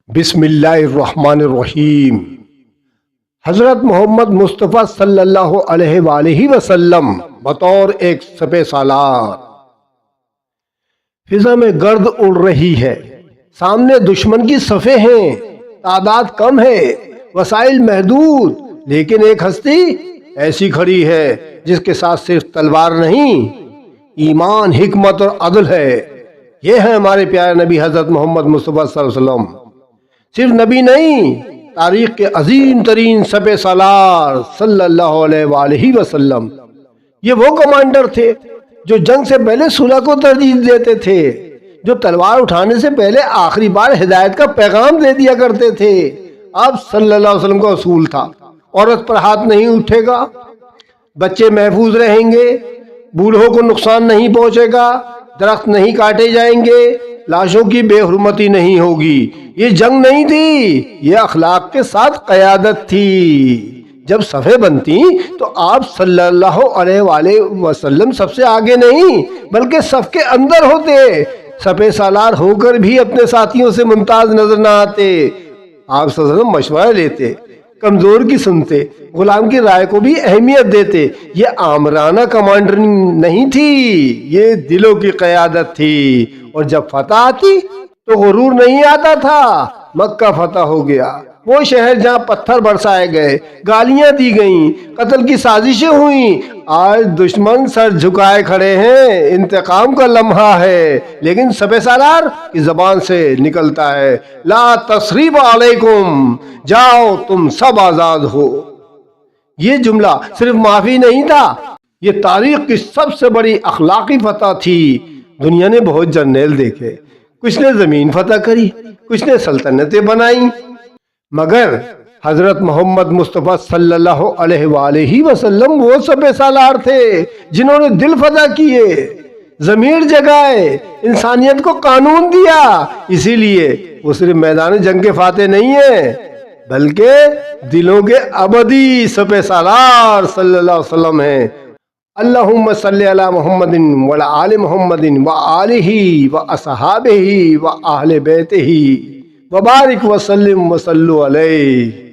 بسم اللہ الرحمن الرحیم۔ حضرت محمد مصطفیٰ صلی اللہ علیہ وآلہ وسلم بطور ایک سپہ سالار فضا میں گرد اڑ رہی ہے۔ سامنے دشمن کی صفیں ہیں، تعداد کم ہے، وسائل محدود، لیکن ایک ہستی ایسی کھڑی ہے جس کے ساتھ صرف تلوار نہیں، ایمان، حکمت اور عدل ہے۔ یہ ہے ہمارے پیارے نبی حضرت محمد مصطفیٰ صلی اللہ علیہ وسلم۔ صرف نبی نہیں، تاریخ کے عظیم ترین سپہ سالار صلی اللہ علیہ وآلہ وسلم۔ یہ وہ کمانڈر تھے جو جنگ سے پہلے صلح کو ترجیح دیتے تھے، جو تلوار اٹھانے سے پہلے آخری بار ہدایت کا پیغام دے دیا کرتے تھے۔ آپ صلی اللہ علیہ وسلم کا اصول تھا، عورت پر ہاتھ نہیں اٹھے گا، بچے محفوظ رہیں گے، بوڑھوں کو نقصان نہیں پہنچے گا، درخت نہیں کاٹے جائیں گے، لاشوں کی بے حرمتی نہیں ہوگی۔ یہ جنگ نہیں تھی، یہ اخلاق کے ساتھ قیادت تھی۔ جب صفیں بنتی تو آپ صلی اللہ علیہ وآلہ وسلم سب سے آگے نہیں بلکہ صف کے اندر ہوتے۔ سپہ سالار ہو کر بھی اپنے ساتھیوں سے ممتاز نظر نہ آتے۔ آپ صلی اللہ علیہ وسلم مشورہ لیتے، کمزور کی سنتے، غلام کی رائے کو بھی اہمیت دیتے۔ یہ آمرانہ کمانڈر نہیں تھی، یہ دلوں کی قیادت تھی۔ اور جب فتح آتی تو غرور نہیں آتا تھا۔ مکہ فتح ہو گیا، وہ شہر جہاں پتھر برسائے گئے، گالیاں دی گئیں، قتل کی سازشیں ہوئیں۔ آج دشمن سر جھکائے کھڑے ہیں، انتقام کا لمحہ ہے، لیکن سپہ سالار کی زبان سے نکلتا ہے، لا تثریب علیکم، جاؤ تم سب آزاد ہو۔ یہ جملہ صرف معافی نہیں تھا، یہ تاریخ کی سب سے بڑی اخلاقی فتح تھی۔ دنیا نے بہت جرنیل دیکھے، کچھ نے زمین فتح کری، کچھ نے سلطنتیں بنائیں، مگر حضرت محمد مصطفیٰ صلی اللہ علیہ وآلہ وسلم وہ سپہ سالار تھے جنہوں نے دل فتح کیے، ضمیر جگائے، انسانیت کو قانون دیا۔ اسی لیے وہ صرف میدان جنگ کے فاتح نہیں ہیں بلکہ دلوں کے ابدی سپہ سالار صلی اللہ علیہ وسلم ہیں۔ اللہم صلی علی محمد وعلی آل محمد وآلہ واصحابہ واہل بیتہ وبارک وسلم وصلوا علیہ۔